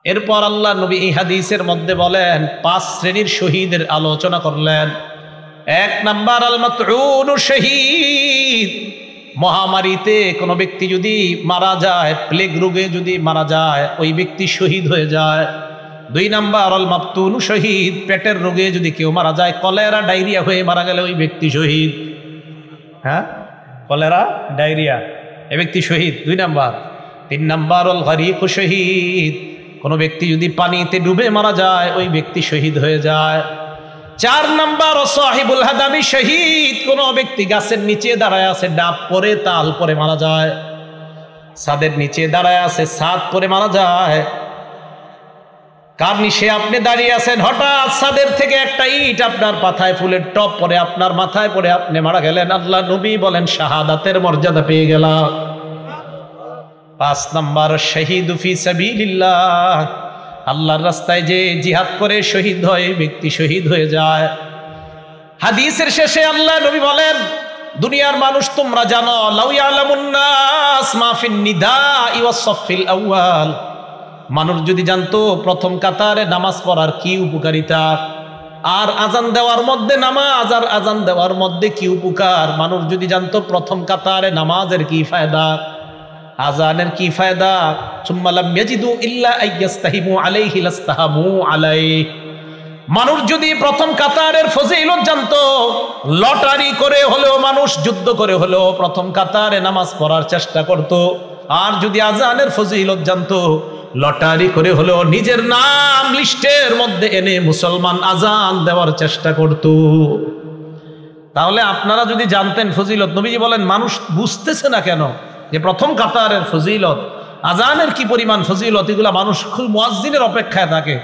এরপর আল্লাহ নবী এই হাদিসের মধ্যে বলেন 5 শ্রেণীর শহীদের আলোচনা করলেন। 1 নাম্বার আল মাতউনু শহীদ, মহামারীতে কোনো ব্যক্তি যদি মারা যায়, প্লেগ রোগে যদি মারা যায়, ওই ব্যক্তি শহীদ হয়ে যায়। 2 নাম্বার আল মাবতুনু শহীদ, পেটের রোগে যদি কেউ মারা যায়, কলেরা ডায়রিয়া হয়ে মারা গেলে ওই ব্যক্তি শহীদ। হ্যাঁ, কলেরা ডায়রিয়া, এই ব্যক্তি শহীদ 2 নাম্বার। 3 নাম্বার আল গরিকু শহীদ, কোনো ব্যক্তি যদি পানিতে ডুবে মারা যায়, ওই ব্যক্তি শহীদ হয়ে যায়। 4 নাম্বার সাহিবুল হাদামি শহীদ, কোনো ব্যক্তি গাছের নিচে দাঁড়ায় আছে, ডাব পরে তাল পরে মারা যায়, ছাদের নিচে দাঁড়ায় আছে, ছাদ পরে মারা যায়। কার নিচে আপনি দাঁড়িয়ে আছেন, হঠাৎ ছাদের থেকে একটা ইট আপনার মাথায়, ফুলের টপ পরে আপনার মাথায় পড়ে আপনি মারা গেলেন, আল্লাহ নবী বলেন শাহাদাতের মর্যাদা পেয়ে গেলাম। 5 নাম্বার শহীদ ফি সাবিলিল্লাহ, আল্লাহর রাস্তায় যে জিহাদ করে শহীদ হয়, ব্যক্তি শহীদ হয়ে যায়। হাদিসের শেষে আল্লাহ নবী বলেন, দুনিয়ার মানুষ তোমরা জানো, লাউ ইয়ালামুন নাস মা ফিন নিদাই ওয়াস সাফিল আউয়াল, মানুষ যদি জানতো প্রথম কাতারে নামাজ পড়ার কি উপকারিতা, আর আজান দেওয়ার মধ্যে নামাজ আর আজান দেওয়ার মধ্যে কি উপকার, মানুষ যদি জানতো প্রথম কাতারে নামাজের কি ফায়দা, আজানের কি ফায়দা, সুম্মা লাম ইয়াজিদু ইল্লা আইয়াস্তাহিমু আলাইহি লাস্তাহামু আলাইহি, মানুষ যদি প্রথম কাতারের ফজিলত জানতো, লটারি করে হলেও মানুষ যুদ্ধ করে হলেও প্রথম কাতারে নামাজ পড়ার চেষ্টা করত। আর যদি আজানের ফজিলত জানতো, লটারি করে হলেও নিজের নাম লিস্টের মধ্যে এনে মুসলমান আজান দেওয়ার চেষ্টা করত। তাহলে আপনারা যদি জানতেন ফজিলত, নবীজি বলেন মানুষ বুঝতেছে না কেন যে প্রথম কাতারের ফজিলত, আজানের কি পরিমাণ ফজিলত, এগুলা মানুষ খুব মুয়াজ্জিনের অপেক্ষায় থাকে।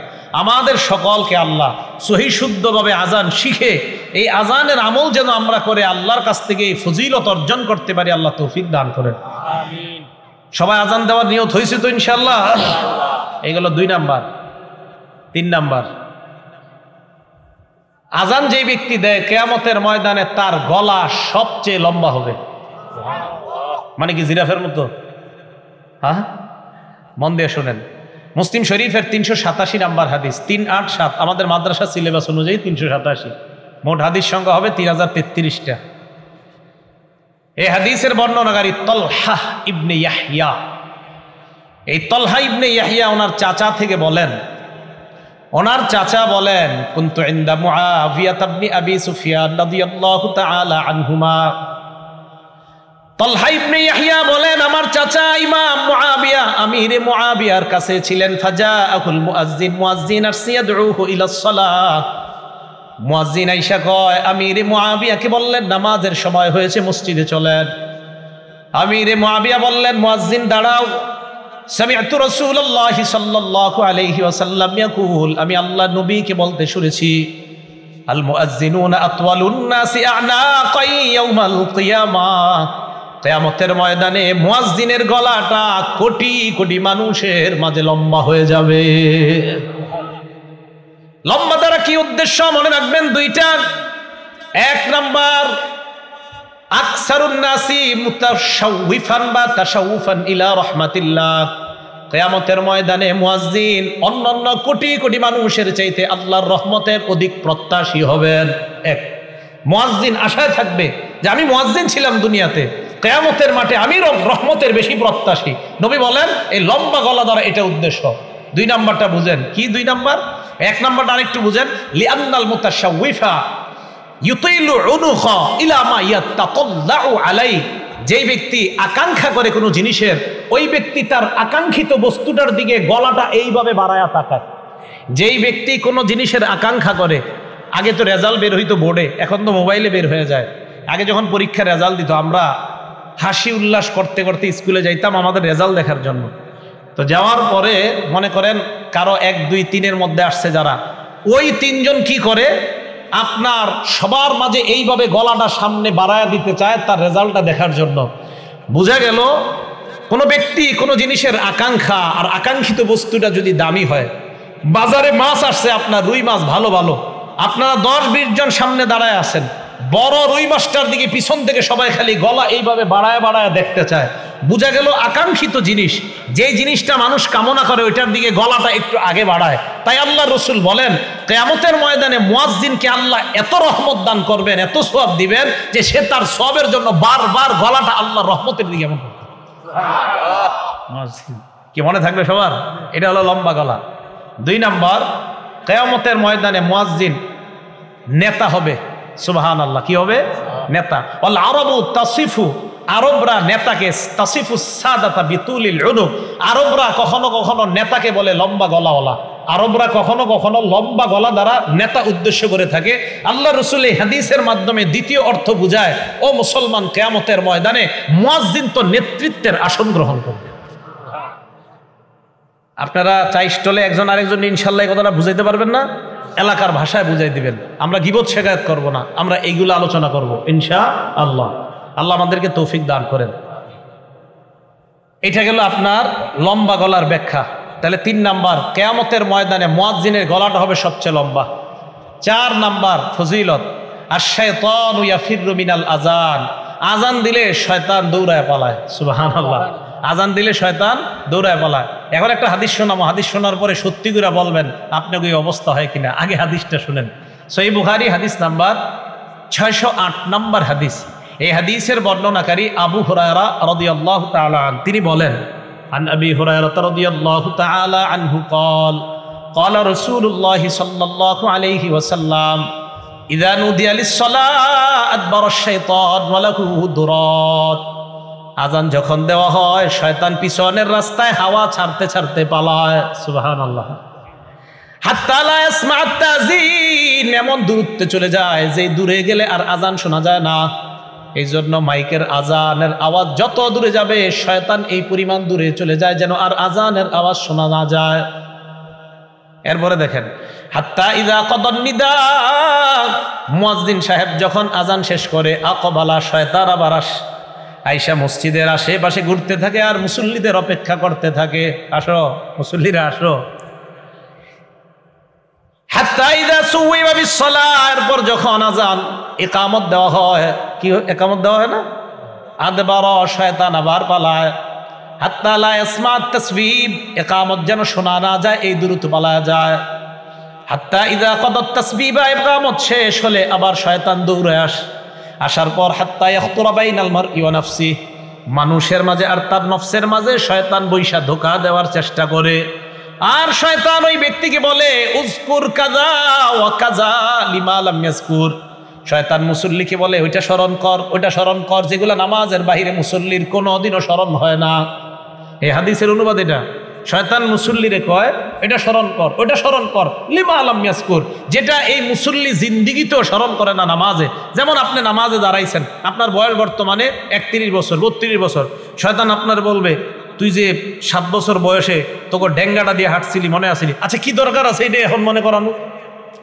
আমাদের সকলকে আল্লাহ সহি শুদ্ধভাবে আজান শিখে এই আজানের আমল যেন আমরা করে আল্লাহর কাছ থেকে এই ফজিলত অর্জন করতে পারি, আল্লাহ তৌফিক দান করেন। আমিন। সবাই আজান দেওয়ার নিয়ত হয়েছে তো ইনশাআল্লাহ? এগুলো 2 নাম্বার। 3 নাম্বার, আজান যেই ব্যক্তি দেয় কিয়ামতের ময়দানে তার গলা সবচেয়ে লম্বা হবে। মানে কি জিরাফের মতো? হ্যাঁ, মন দিয়ে শোনেন। মুসলিম শরীফের 387 নাম্বার হাদিস, 387, আমাদের মাদ্রাসা সিলেবাস অনুযায়ী 387, মোট হাদিস সংখ্যা হবে 3033টা। এই হাদিসের বর্ণনাকারী তলহা ইবনে ইয়াহইয়া। এই তলহা ইবনে ইয়াহইয়া ওনার চাচা থেকে বলেন, ওনার চাচা বলেন, কুনতু ইনদা মুআবিয়া ইবনে আবি সুফিয়ান রাদিয়াল্লাহু তাআলা আনহুমা। তলহা ইবনে ইয়াহইয়া বলেন, আমার চাচা ইমাম মুআবিয়া, আমিরে মুআবিয়ার কাছে ছিলেন। ফাজাআহুল মুআজ্জিন, মুআজ্জিন আসছে, ইয়াদউহু ইলাস সালাহ। মুয়াজ্জিন আইসা কয়, আমিরে মুআবিয়াকে বললেন নামাজের সময় হয়েছে, মসজিদে চলেন। আমিরে মুআবিয়া বললেন, মুয়াজ্জিন দাঁড়াও। সামি'তু রাসূলুল্লাহি সাল্লাল্লাহু আলাইহি ওয়াসাল্লাম ইয়াকুল, আমি আল্লাহ নবীকে বলতে শুনেছি, আল মুআজ্জিনুনা আতওয়ালুন নাসি আ'নাকাই ইয়াউমাল কিয়ামাহ, কিয়ামতের ময়দানে মুয়াজ্জিনের গলাটা কোটি কোটি মানুষের মাঝে লম্বা হয়ে যাবে। লম্বা দ্বারা কি উদ্দেশ্য মনে রাখবেন 2টা। 1 নাম্বার, আকসারুন নাসি মুতাশাউফান বা তাশাউফান ইলা রাহমাতিল্লাহ, কিয়ামতের ময়দানে মুয়াজ্জিন অন্যান্য কোটি কোটি মানুষের চাইতে আল্লাহর রহমতের অধিক প্রত্যাশী হবেন। 1, মুয়াজ্জিন আশায় থাকবে যে আমি মুয়াজ্জিন ছিলাম দুনিয়াতে, কিয়ামতের মাঠে আমি রহমতের বেশি প্রত্যাশী। নবী বলেন এই লম্বা গলা দ্বারা এটা উদ্দেশ্য। 2 নাম্বারটা বুঝেন কি? 2 নাম্বার, 1 নাম্বারটা আরেকটু বুঝেন। লিআন্নাল মুতাশাউফা ইউতিলু উনুখা ইলা মা ইয়াতাতাল্লাউ আলাইহি, যেই ব্যক্তি আকাঙ্ক্ষা করে কোনো জিনিসের, ওই ব্যক্তি তার আকাঙ্ক্ষিত বস্তুটার দিকে গলাটা এইভাবে বাড়ায়া তাকায়। যেই ব্যক্তি কোনো জিনিসের আকাঙ্ক্ষা করে, আগে তো রেজাল্ট বের হইতো বোর্ডে, এখন তো মোবাইলে বের হয়ে যায়। আগে যখন পরীক্ষার রেজাল্ট দিত, আমরা হাসি উল্লাস করতে করতে স্কুলে যাইতাম আমাদের রেজাল্ট দেখার জন্য। তো যাওয়ার পরে মনে করেন কারো 1, 2, 3-এর মধ্যে আসছে যারা, ওই 3 জন কি করে, আপনার সবার মাঝে এইভাবে গলাটা সামনে বাড়ায় দিতে চায় তার রেজাল্টটা দেখার জন্য। বোঝা গেল কোনো ব্যক্তি কোনো জিনিসের আকাঙ্ক্ষা আর আকাঙ্ক্ষিত বস্তুটা যদি দামি হয়, বাজারে মাছ আসছে আপনার রুই মাছ ভালো ভালো, আপনারা 10-20 জন সামনে দাঁড়ায় আছেন, বড় রুই মাছটার দিকে পিছন থেকে সবাই খালি গলা এইভাবে বাড়ায় বাড়ায় দেখতে চায়। বোঝা গেল আকাঙ্ক্ষিত জিনিস, যেই জিনিসটা মানুষ কামনা করে ওইটার দিকে গলাটা একটু আগে বাড়ায়। তাই আল্লাহ রসুল বলেন কিয়ামতের ময়দানে মুয়াজ্জিনকে আল্লাহ এত রহমত দান করবেন, এত সওয়াব দিবেন যে সে তার সওয়াবের জন্য বারবার গলাটা আল্লাহর রহমতের দিকে এমন করবে। কি মনে থাকবে সবার? এটা হলো লম্বা গলা। 2 নাম্বার, কিয়ামতের ময়দানে মুয়াজ্জিন নেতা হবে। সুবহানাল্লাহ, কি হবে? নেতা। ওয়াল আরবু তাসিফু, আরবরা নেতাকে তাসিফু সাদাতা বিতুলিল উনুক, আরবরা কখনো কখনো নেতাকে বলে লম্বা গলাওয়ালা। আরবরা কখনো কখনো লম্বা গলা দ্বারা নেতা উদ্দেশ্য করে থাকে। আল্লাহ রাসূল এই হাদিসের মাধ্যমে দ্বিতীয় অর্থ বুঝায়, ও মুসলমান, কিয়ামতের ময়দানে মুয়াজ্জিন তো নেতৃত্বের আসন গ্রহণ করবে। আপনারা চাই স্টলে একজন আরেকজন ইনশাআল্লাহ এই কথাটা বুঝাইতে পারবেন না? এলাকার ভাষায় বুঝাই দিবেন। আমরা গীবত শেখায়ত করব না, আমরা এইগুলো আলোচনা করব ইনশাআল্লাহ। আল্লাহ আমাদেরকে তৌফিক দান করেন। এটা গেল আপনার লম্বা গলার ব্যাখ্যা। তাহলে 3 নাম্বার, কিয়ামতের ময়দানে মুয়াজ্জিনের গলাটা হবে সবচেয়ে লম্বা। 4 নাম্বার ফজিলত, আশ-শাইতানু ইয়াফিররু মিনাল আযান, আযান দিলে শয়তান দৌড়ায় পালায়। সুবহানাল্লাহ, আযান দিলে শয়তান দৌড়ায় পালায়। এখন একটা হাদিস শোনাবো, হাদিস শোনার পরে সত্যি করে বলবেন আপনার ওই অবস্থা হয় কিনা। আগে হাদিসটা শুনেন। সহিহ বুখারী হাদিস নাম্বার 608 নাম্বার হাদিস। এই হাদিসের বর্ণনাকারী আবু হুরায়রা রাদিয়াল্লাহু তাআলা আন, তিনি বলেন, আন আবি হুরায়রা রাদিয়াল্লাহু তাআলা আনহু قال قال رسول الله صلى الله عليه وسلم اذا نودي للصلاه ادبر الشيطان وله درات, আযান যখন দেওয়া হয় শয়তান পিছনের রাস্তায় হাওয়া ছাড়তে ছাড়তে পালায়। সুবহানাল্লাহ। হাত্তা লা ইয়াসমা আত-তাযীন, এমন দূরত্বে চলে যায় যে দূরে গেলে আর আযান শোনা যায় না। এই জন্য মাইকের আযানের আওয়াজ যত দূরে যাবে শয়তান এই পরিমাণ দূরে চলে যায় যেন আর আযানের আওয়াজ শোনা না যায়। এরপরে দেখেন, হাত্তা ইযা কদান নিদা, মুয়াজ্জিন সাহেব যখন আযান শেষ করে, আকবালা, শয়তান আবার আইসা মসজিদের আশেপাশে ঘুরতে থাকে আর মুসল্লিদের অপেক্ষা করতে থাকে, আসো মুসল্লিরা আসো। হাত্তা ইযা সুওয়িবা বিস-সালাহ, এরপর যখন আযান ইকামত দেওয়া হয়, কি ইকামত দেওয়া হয় না, আদবারা, শয়তান আবার পালায়। হাত্তা লা ইয়াসমা আত-তাসবিব, ইকামত যেন শোনা না যায় এই দূরত্ব পালায় যায়। হাত্তা ইযা কাদাত তাসবিবা, ইকামত শেষ হলে আবার শয়তান দৌড়ে আসার পর হাত্তা ইয়াখতুরা বাইনাল মারই ওয়া নাফসি, মানুষের মাঝে আর তার নফসের মাঝে শয়তান বৈশা ধোঁকা দেওয়ার চেষ্টা করে। আর শয়তান ওই ব্যক্তিকে বলে, উযকুর কাযা ওয়া কাযা লিমা লাম ইয়াযকুর, শয়তান মুসল্লিকে বলে ওইটা স্মরণ কর, ওইটা স্মরণ কর, যেগুলো নামাজের বাহিরে মুসল্লির কোনোদিনও স্মরণ হয় না। এই হাদিসের অনুবাদ এটা। শয়তান মুসল্লিরে কয় এটা স্মরণ কর, ওইটা স্মরণ কর, লিমা লাম ইয়াযকুর, যেটা এই মুসল্লি জিন্দিগিতেও স্মরণ করে না নামাজে। যেমন আপনি নামাজে দাঁড়াইছেন, আপনার বয়স বর্তমানে 31 বছর 32 বছর, শয়তান আপনার বলবে, তুই যে 7 বছর বয়সে তোকে ডেঙ্গাটা দিয়ে হাঁটছিলি মনে আসিলি, আচ্ছা কি দরকার আছে এটা এখন মনে করানো?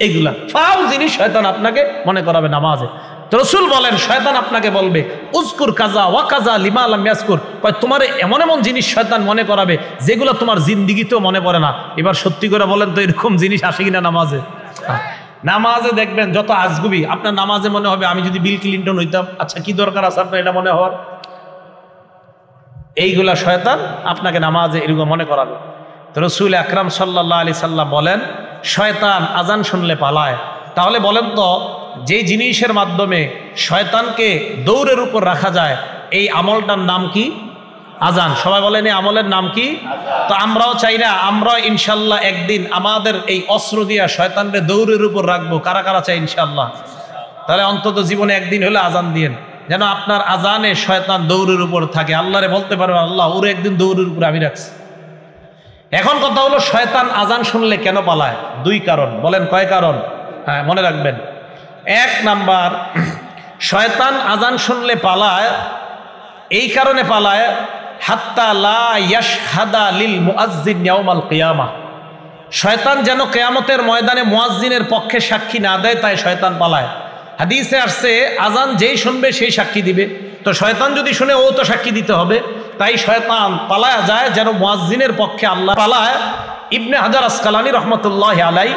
এইগুলা ফাউল জিনিস শয়তান আপনাকে মনে করাবে নামাজে। তো রাসূল বলেন শয়তান আপনাকে বলবে, উযকুর কাযা ওয়া কাযা লিমা লাম ইয়াযকুর, তোমার এমন এমন জিনিস শয়তান মনে করাবে যেগুলো তোমার জিন্দিগিতেও মনে পড়ে না। এবার সত্যি করে বলেন তো এরকম জিনিস আসে কিনা নামাজে? নামাজে দেখবেন যত আজগুবি, আপনার নামাজে মনে হবে আমি যদি বিল ক্লিনটন হইতাম, আচ্ছা কি দরকার আছে আপনার এটা মনে হওয়ার? এইগুলা শয়তান আপনাকে নামাজে এরকম মনে করাবে। তো রাসূল আকরাম সাল্লাল্লাহু আলাইহি সাল্লাম বলেন শয়তান আযান শুনলে পালায়। তাহলে বলেন তো, যে জিনিসের মাধ্যমে শয়তানকে দৌড়ের উপর রাখা যায় এই আমলটার নাম কি? আযান। সবাই বলেন এই আমলের নাম কি? তো আমরাও চাই না, আমরাও ইনশাল্লাহ একদিন আমাদের এই অস্ত্র দিয়া শয়তানকে দৌড়ের উপর রাখবো। কারা কারা চাই ইনশাল্লাহ? তাহলে অন্তত জীবনে একদিন হলে আযান দিয়েন, যেন আপনার আযানে শয়তান দৌড়ের উপর থাকে। আল্লাহরে বলতে পারবে, আল্লাহ ওরে একদিন দৌড়ের উপর আমি রাখছি। এখন কথা হলো শয়তান আযান শুনলে কেন পালায়? 2 কারণ। বলেন কয় কারণ? হ্যাঁ মনে রাখবেন। 1 নাম্বার, শয়তান আযান শুনলে পালায়, এই কারণে পালায়, হাত্তা লা ইয়াশহাদা লিল মুআজ্জিন ইয়াউমাল কিয়ামাহ, শয়তান যেন কিয়ামতের ময়দানে মুয়াজ্জিনের পক্ষে সাক্ষী না দেয়, তাই শয়তান পালায়। হাদিসে আসছে আযান যেই শুনবে সেই সাক্ষী দিবে। তো শয়তান যদি শুনে ও তো সাক্ষী দিতে হবে, তাই শয়তান পালায়া যায় যেন মুয়াজ্জিনের পক্ষে আল্লাহ পালায়। ইবনে হাজার আসকালানী রহমতুল্লাহ আলাই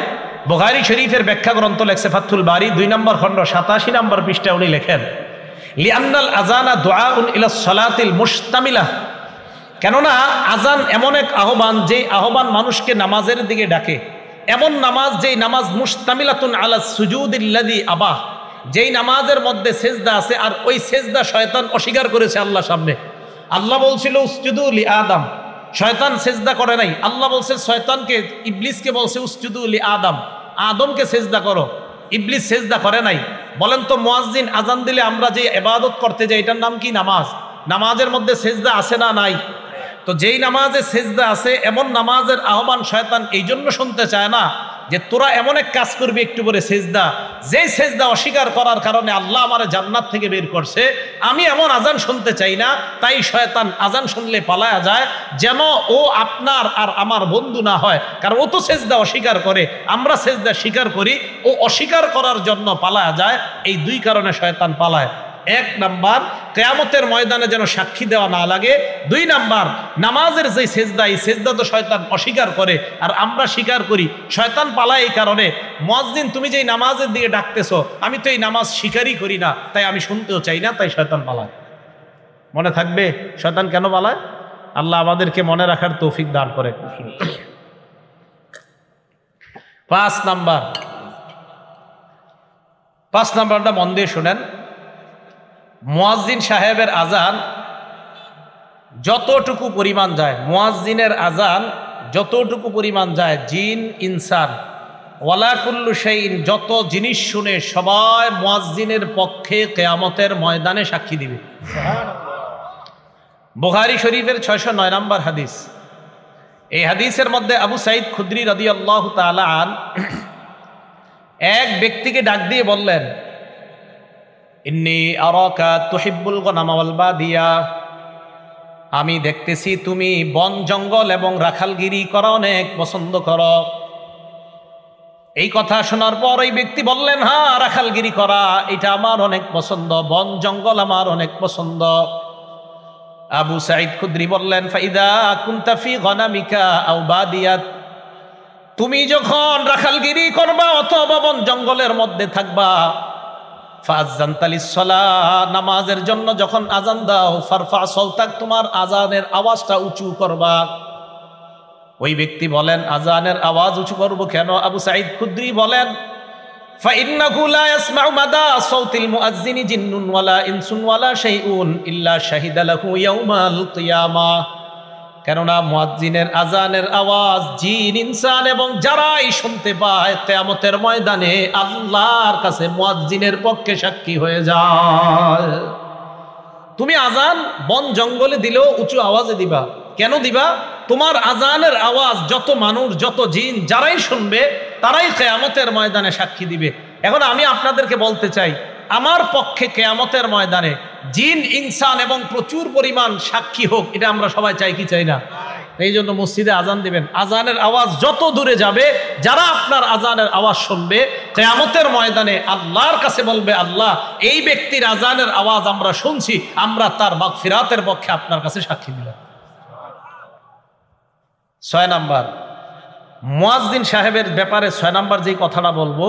বুখারী শরীফের ব্যাখ্যা গ্রন্থ লেখছে ফাথুল বারী 2 নম্বর খণ্ড 87 নম্বর পৃষ্ঠায় উনি লেখেন, লিআন্নাল আযানা দুআউন ইলা সালাতিল মুশতামিলা, কেননা আজান এমন এক আহ্বান, যে আহ্বান মানুষকে নামাজের দিকে ডাকে। এমন নামাজ, যেই নামাজ মুশতামিলাতুন আলা সুজুদিল্লাযী আবাহ, যেই নামাজের মধ্যে সেজদা আছে, আর ওই সেজদা শয়তান অস্বীকার করেছে আল্লাহর সামনে। আল্লাহ বলছিল উসজুদু লি আদম, শয়তান সেজদা করে নাই। আল্লাহ বলছে শয়তানকে, ইবলিসকে বলছে উসজুদু লি আদম, আদমকে সেজদা করো। ইবলিস সেজদা করে নাই। বলেন তো মুয়াজ্জিন আজান দিলে আমরা যে ইবাদত করতে যাই, এটার নাম কি? নামাজ। নামাজের মধ্যে সেজদা আছে না নাই? তো যেই নামাজে সেজদা আছে, এমন নামাজের আহ্বান শয়তান এই জন্য শুনতে চায় না যে তোরা এমন এক কাজ করবি একটু পরে সেজদা, যেই সেজদা অস্বীকার করার কারণে আল্লাহ আমার জান্নাত থেকে বের করছে। আমি এমন আজান শুনতে চাই না, তাই শয়তান আজান শুনলে পালায়া যায়, যেন ও আপনার আর আমার বন্ধু না হয়। কারণ ও তো সেজদা অস্বীকার করে, আমরা সেজদা স্বীকার করি, ও অস্বীকার করার জন্য পালায়া যায়। এই 2 কারণে শয়তান পালায়। 1 নাম্বার, কিয়ামতের ময়দানে যেন সাক্ষী দেওয়া না লাগে। 2 নাম্বার, নামাজের যে সেজদা, এই সেজদা তো শয়তান অস্বীকার করে আর আমরা স্বীকার করি, শয়তান পালায়। এই কারণে মুয়াজ্জিন তুমি যেই নামাজের দিকে ডাকতেছো, আমি তো এই নামাজ স্বীকারই করি না, তাই আমি শুনতেও চাই না, তাই শয়তান পালায়। মনে থাকবে শয়তান কেন পালায়? আল্লাহ আমাদেরকে মনে রাখার তৌফিক দান করে। 5 নাম্বারটা মন দিয়ে শুনেন। মুয়াজ্জিন সাহেবের আজান যতটুকু পরিমাণ যায়, মুয়াজ্জিনের আজান যতটুকু পরিমাণ যায়, জিন ইনসান ওয়ালা কুল্লু শাইইন, যত জিনিস শুনে সবাই মুয়াজ্জিনের পক্ষে কিয়ামতের ময়দানে সাক্ষী দিবে। বুখারী শরীফের 609 নম্বর হাদিস। এই হাদিসের মধ্যে আবু সাঈদ খুদরি রাদিয়াল্লাহু তাআলা আন এক ব্যক্তিকে ডাক দিয়ে বললেন, ইন্নী আরাকা তুহিব্বুল গনামা ওয়াল বাদিয়া, আমি দেখতেছি তুমি বন জঙ্গল এবং রাখালগিরি করা অনেক পছন্দ করো। এই কথা শোনার পর ওই ব্যক্তি বললেন, হ্যাঁ, রাখালগিরি করা এটা আমার অনেক পছন্দ, বন জঙ্গল আমার অনেক পছন্দ। আবু সাঈদ খুদরি বললেন, ফাইদা কুনতা ফি গনামিকা আও বাদিয়াত, তুমি যখন রাখালগিরি করবা অথবা বন জঙ্গলের মধ্যে থাকবা, নামাজের জন্য যখন আজান দাও, ফারফা সাওতাক, তোমার আজানের আওয়াজটা উঁচু করবা। ওই ব্যক্তি বলেন, আজানের আওয়াজ উঁচু করব কেন? আবু সাঈদ খুদরি বলেন, ফাইন্নাহু লা ইয়াসমাউ মাদা সাওতিল মুআজ্জিনি জিন্নুন ওয়ালা ইনসুন ওয়ালা শাইউন ইল্লা শাহিদা লাহু ইয়াউমাল কিয়ামাহ, কেননা মুয়াজ্জিনের আজানের আওয়াজ জিন ইনসান এবং যারাই শুনতে পায়, কিয়ামতের ময়দানে আল্লাহর কাছে মুয়াজ্জিনের পক্ষে সাক্ষী হয়ে যায়। তুমি আজান বন জঙ্গলে দিলেও উঁচু আওয়াজে দিবা। কেন দিবা? তোমার আজানের আওয়াজ যত মানুষ, যত জিন যারাই শুনবে, তারাই কিয়ামতের ময়দানে সাক্ষী দিবে। এখন আমি আপনাদেরকে বলতে চাই, আমার পক্ষে কিয়ামতের ময়দানে জিন ইনসান এবং প্রচুর পরিমাণ সাক্ষী হোক, এটা আমরা সবাই চাই কি চাই না? এই জন্য মসজিদে আজান দিবেন, আজানের আওয়াজ যত দূরে যাবে, যারা আপনার আজানের আওয়াজ শুনবে, কিয়ামতের ময়দানে আল্লাহর কাছে বলবে, আল্লাহ এই ব্যক্তির আজানের আওয়াজ আমরা শুনছি, আমরা তার মাগফিরাতের পক্ষে আপনার কাছে সাক্ষী দিলাম। 6 নাম্বার, মুয়াজ্জিন সাহেবের ব্যাপারে 6 নাম্বার যেই কথাটা বলবো,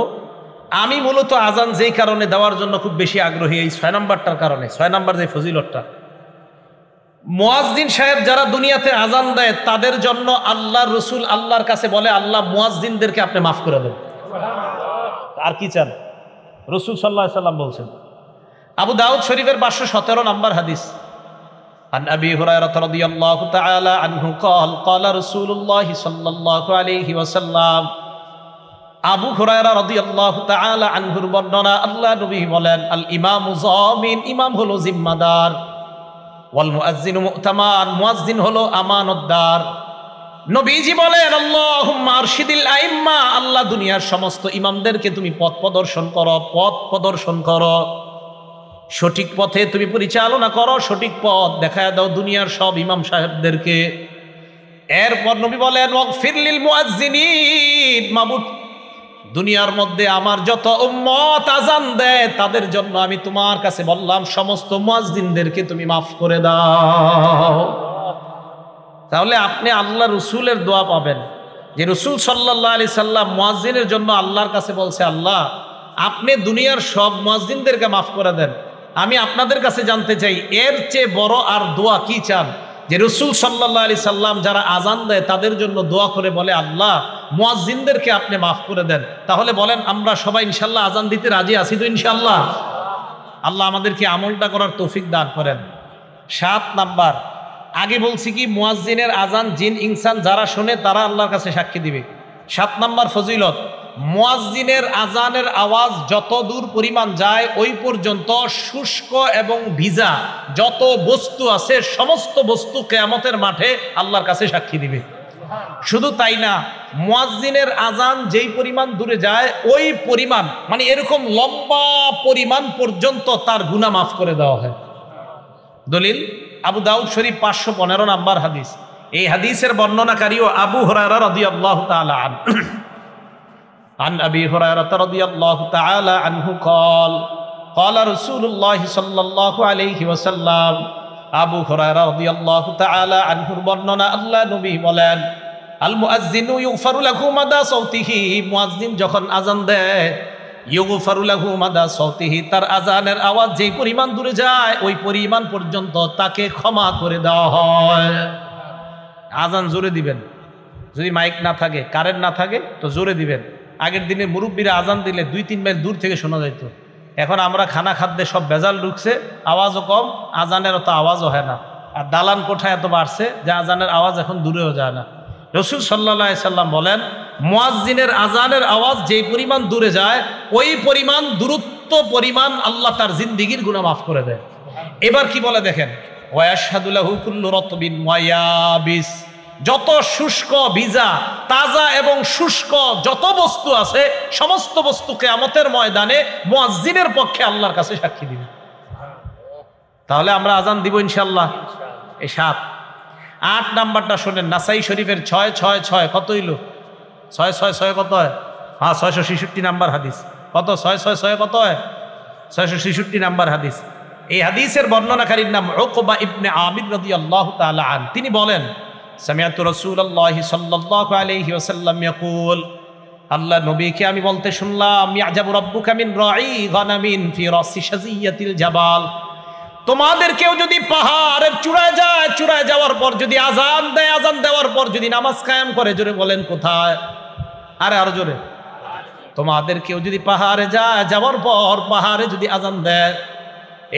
আমি মূলত আজান যেই কারণে দেওয়ার জন্য খুব বেশি আগ্রহী, এই 6 নাম্বারটার কারণে। 6 নাম্বার যে ফজিলতটা, মুয়াজ্জিন সাহেব যারা দুনিয়াতে আজান দেয়, তাদের জন্য আল্লাহর রাসূল আল্লাহর কাছে বলে, আল্লাহ মুয়াজ্জিনদেরকে আপনি মাফ করে দেন। আর কি চান? রাসূল সাল্লাল্লাহু আলাইহি সাল্লাম বলছেন। আবু দাউদ শরীফের 517 নম্বর হাদিস, عن أبي هريرة رضي الله تعالى عنه قال قال رسول الله صلى الله عليه وسلم, আবু হুরায়রা রাদিয়াল্লাহু তাআলা আনহুর বর্ণনা, আল্লাহ নবী বলেন, আল ইমামু যামিন, ইমাম হলো জিম্মাদার, ওয়াল মুয়াজ্জিনু মু'তামান, মুয়াজ্জিন হলো আমানতদার। নবীজি বলেন, আল্লাহুম্মা আরশিদিল আইম্মা, আল্লাহ দুনিয়ার সমস্ত ইমামদেরকে তুমি পথ প্রদর্শন করো, সঠিক পথে তুমি পরিচালনা করো, সঠিক পথ দেখায় দাও দুনিয়ার সব ইমাম সাহেবদেরকে। এরপর নবী বলেন, ওয়াগফির লিল মুয়াজ্জিনিন, মাবুদ দুনিয়ার মধ্যে আমার যত উম্মত আজান দেয়, তাদের জন্য আমি তোমার কাছে বললাম, সমস্ত মুয়াজ্জিনদেরকে তুমি মাফ করে দাও। তাহলে আপনি আল্লাহ রসুলের দোয়া পাবেন যে রাসূল সাল্লাল্লাহু আলাইহি সাল্লাম মুয়াজ্জিনের জন্য আল্লাহর কাছে বলছে, আল্লাহ আপনি দুনিয়ার সব মুয়াজ্জিনদেরকে মাফ করে দেন, আমি আপনাদের কাছে জানতে চাই এর চেয়ে বড় আর দোয়া কি চান? যে রাসূল সাল্লাল্লাহু আলাইহি সাল্লাম যারা আজান দেয় তাদের জন্য দোয়া করে বলে, আল্লাহ মুয়াজ্জিনদেরকে আপনি মাফ করে দেন। তাহলে বলেন আমরা সবাই ইনশাআল্লাহ আজান দিতে রাজি আছি তো ইনশাআল্লাহ? আল্লাহ আমাদেরকে আমলটা করার তৌফিক দান করেন। 7 নাম্বার, আগে বলছি কি মুয়াজ্জিনের আজান জিন ইনসান যারা শোনে তারা আল্লাহর কাছে সাক্ষী দিবে। 7 নাম্বার ফজিলত, মুয়াজ্জিনের আজানের আওয়াজ যত দূর পরিমাণ যায় ওই পর্যন্ত শুষ্ক এবং ভিজা যত বস্তু আছে সমস্ত বস্তু কিয়ামতের মাঠে আল্লাহর কাছে সাক্ষী দিবে। শুধু তাই না, মুয়াজ্জিনের আজান যেই পরিমাণ দূরে যায় ওই পরিমাণ মানে এরকম লম্বা পরিমাণ পর্যন্ত তার গুনাহ মাফ করে দেওয়া হয়। দলিল আবু দাউদ শরীফ 515 নাম্বার হাদিস। এই হাদিসের বর্ণনাকারীও আবু হুরায়রা রাদিয়াল্লাহু তাআলা আনহু। عن أبي هريرة رضي الله تعالى عنه قال قال رسول الله صلى الله عليه وسلم আবু হুরায়রা রাদিয়াল্লাহু তাআলা আনহুর বর্ণনা, আল্লাহ নবী বলেন, আল মুয়াজ্জিনু ইগফারু লাহু মাদা সাউতিহি, মুয়াজ্জিন যখন আজান দেয় ইগফারু লাহু মাদা সাউতিহি, তার আজানের আওয়াজ যেই পরিমাণ দূরে যায় ওই পরিমাণ পর্যন্ত তাকে ক্ষমা করে দেওয়া হয়। আজান জোরে দিবেন, যদি মাইক না থাকে কারেন্ট না থাকে তো জোরে দিবেন। আগের দিনে মুরব্বীরা আজান দিলে 2-3 মাইল দূর থেকে শোনা যেত। এখন আমরা খানা খাদ্যে সব ভেজাল ঢুকছে, আওয়াজও কম, আজানের অত আওয়াজও হয় না। আর দালান কোঠা এত বাড়ছে যে আজানের আওয়াজ এখন দূরেও যায় না। রাসূল সাল্লাল্লাহু আলাইহি সাল্লাম বলেন, মুয়াজ্জিনের আজানের আওয়াজ যেই পরিমাণ দূরে যায় ওই পরিমাণ দূরত্ব পরিমাণ আল্লাহ তার জিন্দেগীর গুনাহ মাফ করে দেয়। এবার কি বলে দেখেন, ওয়ায়াশহাদু লাহু কুল্লু রাতবিন ওয়া ইয়াবিস, যত শুষ্ক ভিজা তাজা এবং শুষ্ক যত বস্তু আছে সমস্ত বস্তু কিয়ামতের ময়দানে মুয়াজ্জিনের পক্ষে আল্লাহর কাছে সাক্ষী দিবে। তাহলে আমরা আজান দিব ইনশাআল্লাহ। এই 7। 8 নাম্বারটা শোনেন, নাসাই শরীফের 666 কত হইল? 666 কত হয়? হ্যাঁ 666 নাম্বার হাদিস। কত? 666 কত হয়? 666 নাম্বার হাদিস। এই হাদিসের বর্ণনাকারীর নাম উকবা ইবনে আমির রাদিয়াল্লাহু তাআলা আন। তিনি বলেন, সামিআতু রাসূলুল্লাহি সাল্লাল্লাহু আলাইহি ওয়াসাল্লাম ইয়াকুল, আল্লাহ নবীকে আমি বলতে শুনলাম, ইয়াজাবু রাব্বুকা মিন রাঈ গানামিন ফি রাসি শাজিয়াতিল জাবাল, তোমাদের কেউ যদি পাহাড়ের চূড়ায় যায়, চূড়ায় যাওয়ার পর যদি আজান দেয়, আজান দেওয়ার পর যদি নামাজ কায়েম করে, জোরে বলেন কোথায়? আরো জোরে। তোমাদের কেউ যদি পাহাড়ে যায়, যাওয়ার পর পাহাড়ে যদি আজান দেয়,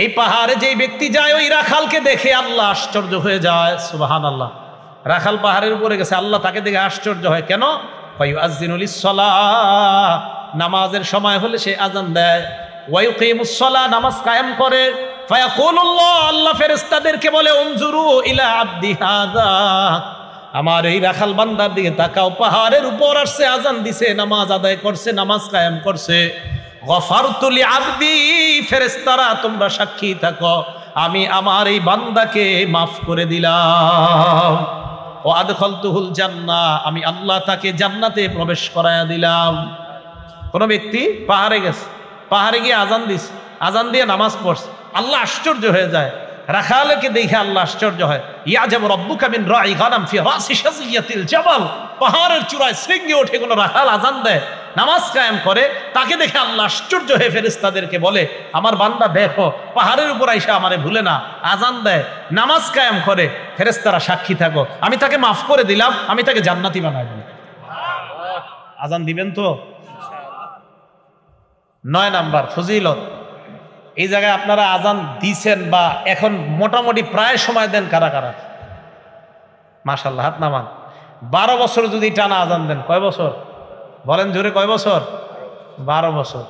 এই পাহাড়ে যেই ব্যক্তি যায় ওই রাখালকে দেখে আল্লাহ আশ্চর্য হয়ে যায়। সুবহানাল্লাহ। রাখাল পাহাড়ের উপরে গেছে, আল্লাহ তাকে দেখে আশ্চর্য হয়। কেন? ফায়ুআযযিনু লিস-সালাহ, নামাজের সময় হলে সে আজান দেয়। ওয়া ইউকিমুস-সালাহ, নামাজ কায়েম করে। ফায়াকুলুল্লাহ, আল্লাহ ফেরেশতাদেরকে বলে, উনজুরু ইলা আবদি হাযা, আমার এই রাখাল বান্দার দিকে তাকাও, পাহাড়ের উপর আসছে, আজান দিছে, নামাজ আদায় করছে, নামাজ কায়েম করছে। গফারতু লিআবদি, ফেরেশতারা তোমরা সাক্ষী থাকো, আমি আমার এই বান্দাকে মাফ করে দিলাম। ও আদখালতুহুল জান্নাহ, আমি আল্লাহ তাকে জান্নাতে প্রবেশ করায়া দিলাম। কোন ব্যক্তি পাহাড়ে গেছে, পাহাড়ে গিয়ে আজান দিছে, আজান দিয়ে নামাজ পড়ছে, আল্লাহ আশ্চর্য হয়ে যায়। রাখালকে দেখে আল্লাহ আশ্চর্য হয়। ইয়াজাবু রাব্বুকা মিন রাঈ গানাম ফি রাসি শাজিয়াতিল জাবাল, পাহাড়ের চূড়ায় শৃঙ্গে ওঠে কোন রাখাল আজান দেয়, নামাজ কায়েম করে, তাকে দেখে আল্লাহ আশ্চর্য হয়ে ফেরেশতাদেরকে বলে, আমার বান্দা দেখো পাহাড়ের উপর আইসা আমারে ভুলে না, আজান দেয়, নামাজ কায়েম করে, ফেরেশতারা সাক্ষী থাকো, আমি তাকে মাফ করে দিলাম, আমি তাকে জান্নাতি বানাই দিলাম। আজান দিবেন তো? 9 নাম্বার ফজিলত, এই জায়গায় আপনারা আজান দিছেন বা এখন মোটামুটি প্রায় সময় দেন কারা কারা? মাশাআল্লাহ, হাত নামান। 12 বছর যদি টানা আজান দেন, কয় বছর বলেন জোরে, কয় বছর? 12 বছর।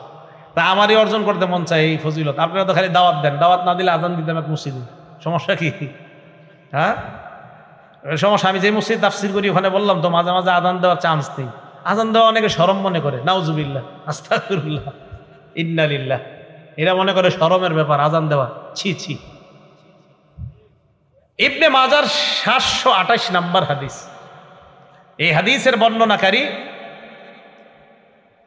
তা আমারই অর্জন করতে মন চায় এই ফজিলত। আপনারা তো খালি দাওয়াত দেন, দাওয়াত না দিলে আজান দিতাম এক মসজিদে, সমস্যা কি? হ্যাঁ সমস্যা, আমি যে মসজিদ তাফসির করি ওখানে বললাম তো মাঝে মাঝে আজান দেওয়ার চান্স নেই। আজান দেওয়া অনেকে শরম মনে করে, নাউজুবিল্লাহ, আস্তাগফিরুল্লাহ, ইন্না লিল্লাহ, এরা মনে করে শরমের ব্যাপার আজান দেওয়া, ছি ছি। ইবনে মাজার 728 নাম্বার হাদিস। এই হাদিসের বর্ণনাকারী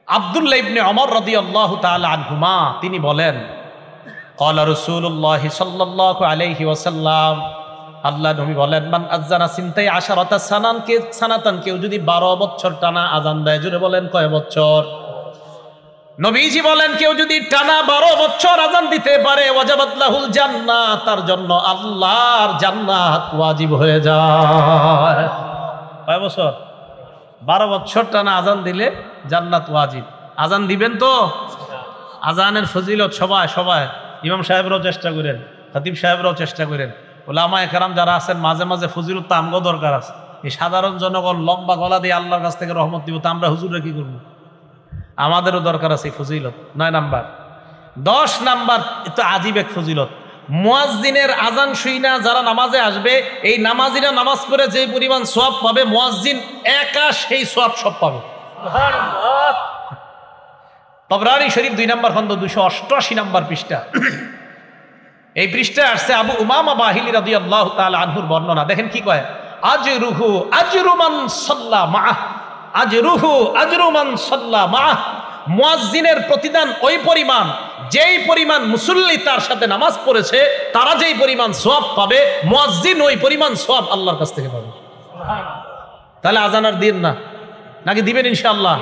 আব্দুল্লাহ ইবনে ওমর রাদিয়াল্লাহু তাআলা আনহুমা, তিনি বলেন, ক্বালা রাসূলুল্লাহ সাল্লাল্লাহু আলাইহি ওয়াসাল্লাম, আল্লাহ নবী বলেন মান আযানা সিনতাই আশারাতা সানাতান কেউ যদি 12 বছর টানা আযান দেয়, জোরে বলেন কয় বছর? নবীজি বলেন কেউ যদি টানা 12 বছর আযান দিতে পারে ওয়াজাবাত লাহুল জান্নাত, তার জন্য আল্লাহর জান্নাত ওয়াজিব হয়ে যায়। কয় বছর? 12 বছর টানা আযান দিলে জান্নাত ওয়াজিব। আযান দিবেন তো? আযানের ফজিলত সবাই ইমাম সাহেবরাও চেষ্টা করেন, খতিব সাহেবরাও চেষ্টা করেন, উলামায়ে কেরাম যারা আছেন মাঝে মাঝে ফজিলত তো আমগো দরকার আছে। এই সাধারণ জনগণ লম্বা গলা দিয়ে আল্লাহর কাছ থেকে রহমত দিব, তা আমরা হুজুররা কি করবো? আমাদেরও দরকার আছে ফজিলত। 9 নাম্বার। 10 নাম্বার তো আজীব এক ফজিলত, মুয়াজ্জিনের আযান শুইনা যারা নামাজে আসবে, এই নামাজিরা নামাজ পড়ে যে পরিমাণ সওয়াব পাবে, মুয়াজ্জিন একা সেই সওয়াব সব পাবে। সুবহানাল্লাহ। তবরানী শরীফ 2 নম্বর খন্ড 288 নম্বর পৃষ্ঠা। এই পৃষ্ঠায় আসছে আবু উমামা বাহিলি রাদিয়াল্লাহু তাআলা আনহুর বর্ণনা। দেখেন কি কয়, আজরুহু আজরু মান সাল্লা মাআহ, আজরুহু আজরু মান সাল্লা মাআহ। মুয়াজ্জিনের প্রতিদান ওই পরিমাণ যেই পরিমাণ মুসল্লি তার সাথে নামাজ পড়েছে, তারা যেই পরিমাণ সওয়াব পাবে, মুয়াজ্জিন ওই পরিমাণ সওয়াব আল্লাহর কাছ থেকে পাবে। তাহলে আযান আর দিন না, নাকি দিবেন? ইনশাআল্লাহ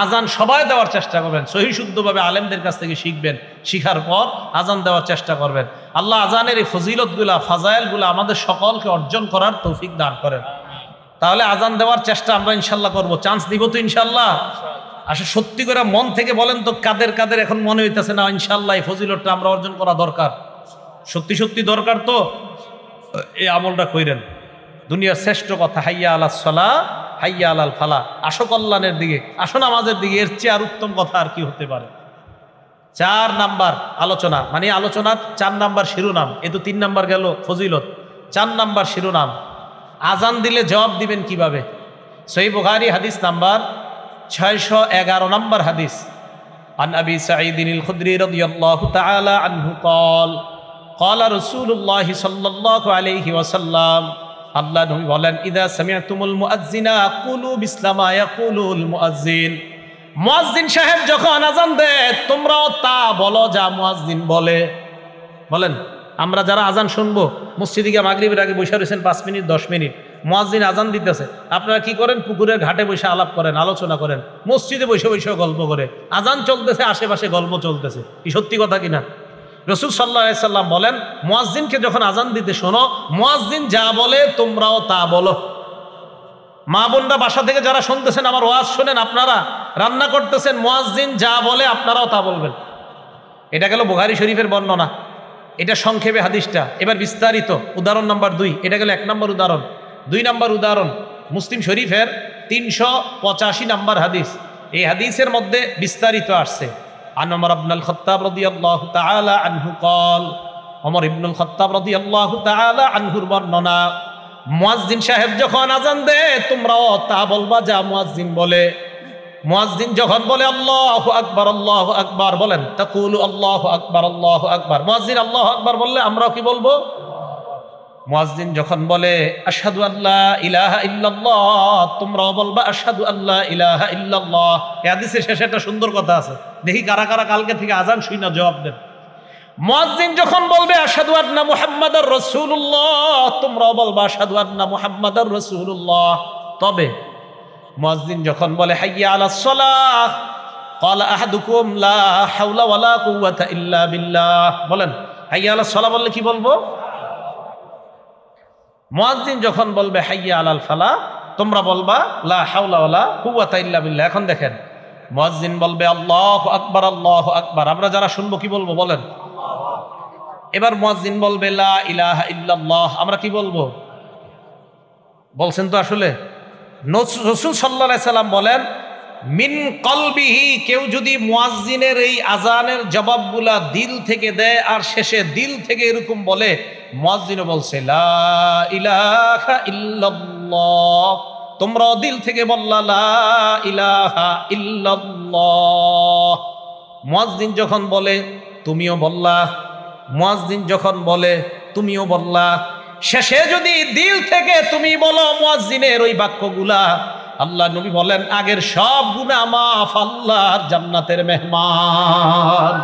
আযান সবাই দেওয়ার চেষ্টা করবেন, সহি শুদ্ধভাবে আলেমদের কাছ থেকে শিখবেন, শিখার পর আযান দেওয়ার চেষ্টা করবেন। আল্লাহ আযানের এই ফজিলতগুলা ফাজাইলগুলা আমাদের সকলকে অর্জন করার তৌফিক দান করেন। তাহলে আযান দেওয়ার চেষ্টা আমরা ইনশাআল্লাহ করব। চান্স দিব তো ইনশাআল্লাহ? আসলে সত্যি করে মন থেকে বলেন তো, কাদের কাদের এখন মনে হইতেছে না ইনশাআল্লাহ এই ফজিলতটা আমরা অর্জন করা দরকার? সত্যি দরকার তো এই আমলটা কইরেন। দুনিয়ার শ্রেষ্ঠ কথা হাইয়া আলাস সালাহ হাইয়া আলাল ফালাহ, আসো কল্যাণের দিকে, আসো নামাজের দিকে, এর চেয়ে আর উত্তম কথা আর কি হতে পারে? 4 নাম্বার আলোচনা, মানে আলোচনার 4 নাম্বার শিরোনাম। এ তো 3 নাম্বার গেল ফজিলত, 4 নাম্বার শিরোনাম, আযান দিলে জবাব দিবেন কিভাবে? সহিহ বুখারী হাদিস নাম্বার 611 নাম্বার হাদিস। আন আবি সাঈদিনিল খুদরি রাদিয়াল্লাহু তাআলা আনহু قال قال رسول الله صلى الله عليه وسلم, আল্লাহ নবী বলেন, ইদা সামি'তুমুল মুআজ্জিনা কুলু বিসলামা ইয়াকুলুল মুআজ্জিন। মুয়াজ্জিন সাহেব যখন আযান দেয় তোমরাও তা বলো যা মুয়াজ্জিন বলে। বলেন, আমরা যারা আযান শুনবো, মসজিদে গিয়ে মাগরিবের আগে বসে রয়েছেন 5 মিনিট 10 মিনিট, মুয়াজ্জিন আযান দিতেছে, আপনারা কি করেন? পুকুরের ঘাটে বসে আলাপ করেন, আলোচনা করেন, মসজিদে বসে গল্প করে, আযান চলতেছে, আশেপাশে গল্প চলতেছে। কি সত্যি কথা কিনা? রাসূল সাল্লাল্লাহু আলাইহি সাল্লাম বলেন, মুয়াজ্জিনকে যখন আযান দিতে শোনো, মুয়াজ্জিন যা বলে তোমরাও তা বলো। মা বোনরা বাসা থেকে যারা শুনতেছেন আমার ওয়াজ শোনেন, আপনারা রান্না করতেছেন, মুয়াজ্জিন যা বলে আপনারাও তা বলবেন। এটা গেল বুখারী শরীফের বর্ণনা, এটা সংক্ষেপে হাদিসটা। এবার বিস্তারিত উদাহরণ নাম্বার 2, এটা গেল 1 নম্বর উদাহরণ। 2 নম্বর উদাহরণ মুসলিম শরীফের 385 নম্বর হাদিস। এই হাদিসের মধ্যে বিস্তারিত আসছে। عن عمر بن الخطاب رضي الله تعالى عنه قال, عمر بن الخطاب رضي الله تعالى عنه বর্ণনা, মুয়াজ্জিন সাহেব যখন আযান দেয় তোমরাও তা বলবা যা মুয়াজ্জিন বলে। মুয়াজ্জিন যখন বলে আল্লাহু আকবার, বলেন তাকুলু আল্লাহু আকবার। মুয়াজ্জিন আল্লাহু আকবার বললে আমরাও কি বলবো? মুয়াজ্জিন যখন বলে আশহাদু আল্লা ইলাহা ইল্লাল্লাহ, তোমরাও বলবা আশহাদু আল্লা ইলাহা ইল্লাল্লাহ। এই হাদিসের শেষে একটা সুন্দর কথা আছে, দেখি কারা কারা কালকে থেকে আযান শুই না জবাব দেন। মুয়াজ্জিন যখন বলবে আশহাদু আন্না মুহাম্মাদার রাসূলুল্লাহ, তোমরাও বলবা আশহাদু আন্না মুহাম্মাদার রাসূলুল্লাহ। তবে মুয়াজ্জিন যখন বলে হাইয়া আলাস সালাহ, ক্বালা আহাদুকুম লা হাওলা ওয়ালা কুওয়াতা ইল্লা বিল্লাহ, বলেন হাইয়া আলাস সালাহ বললে কি বলবো? মুয়াজ্জিন যখন বলবে হাইয়া আলাল ফালাহ, তোমরা বলবা লা হাওলা ওয়ালা কুওয়াতা ইল্লা বিল্লাহ। এখন দেখেন, মুয়াজ্জিন বলবে আল্লাহু আকবার, আমরা যারা শুনবো কি বলবো? বলেন। এবার মুয়াজ্জিন বলবে লা ইলাহা ইল্লাল্লাহ, আমরা কি বলবো? বলছেন তো আসলে। রাসূল সাল্লাল্লাহু আলাইহি সাল্লাম বলেন, মিন কলবিহি, কেউ যদি মুয়াজ্জিনের এই আযানের জবাবগুলা দিল থেকে দেয় আর শেষে দিল থেকে এরকম বলে, মুয়াজ্জিনও বলছে লা ইলাহা ইল্লাল্লাহ, তোমরাও দিল থেকে বললা লা ইলাহা ইল্লাল্লাহ। মুয়াজ্জিন যখন বলে তুমিও বললা, মুয়াজ্জিন যখন বলে তুমিও বললা, শেষে যদি দিল থেকে তুমি বলো মুয়াজ্জিনের ওই বাক্যগুলা, আল্লাহ নবী বলেন আগের সব গুনাহ মাফ, আল্লাহর জান্নাতের মেহমান।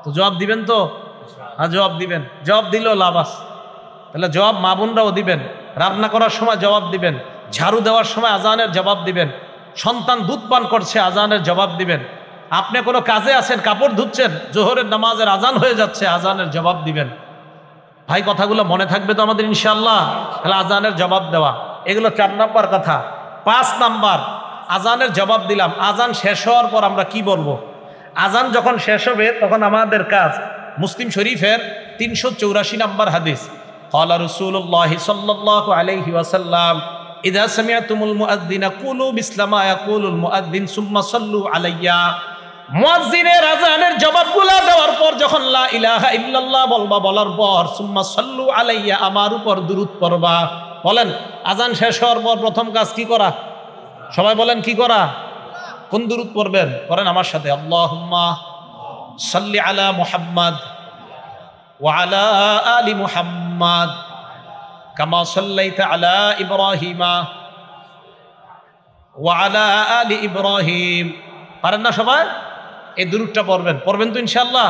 তো জবাব দিবেন তো? হ্যাঁ জবাব দিবেন। জবাব দিলেও লাভ আছে, তাহলে জবাব মা বোনরাও দিবেন, রান্না করার সময় জবাব দিবেন, ঝাড়ু দেওয়ার সময় আজানের জবাব দিবেন, সন্তান দুধ পান করছে আজানের জবাব দিবেন, আপনি কোনো কাজে আছেন কাপড় ধুচ্ছেন জোহরের নামাজের আজান হয়ে যাচ্ছে আজানের জবাব দিবেন। ভাই কথাগুলো মনে থাকবে তো আমাদের ইনশাআল্লাহ? তাহলে আজানের জবাব দেওয়া, এগুলো 4 নাম্বার কথা। 5 নাম্বার, আজানের জবাব দিলাম, আজান শেষ হওয়ার পর আমরা কি বলবো? আজান যখন শেষ হবে তখন আমাদের কাজ, মুসলিম শরীফের 384 নাম্বার হাদিস, ক্বালা রাসূলুল্লাহ সাল্লাল্লাহু আলাইহি ওয়াসাল্লাম ইযা সামি'তুমুল মুআদ্দিনা কুলু বিসলামা ইয়াকুলুল মুআদ্দিন সুম্মা সাল্লু আলাইয়া। মুয়াজ্জিনের আজানের জবাবগুলো দেওয়ার পর যখন লা ইলাহা ইল্লাল্লাহ বলবা, বলার পর সুম্মা সাল্লু আলাইয়া, আমার উপর দুরূদ পড়বা। বলেন আজান শেষ হওয়ার পর প্রথম কাজ কি করা? সবাই বলেন কি করা? কোন দুরূদ পড়বেন? করেন আমার সাথে, আল্লাহুম্মা সাল্লি আলা মুহাম্মাদ ওয়া আলা আলি মুহাম্মাদ কামা সাল্লাইতা আলা ইব্রাহিমা ওয়া আলা আলি ইব্রাহিম। পারেন না সবাই? এই দুরূদটা পড়বেন তো ইনশাআল্লাহ?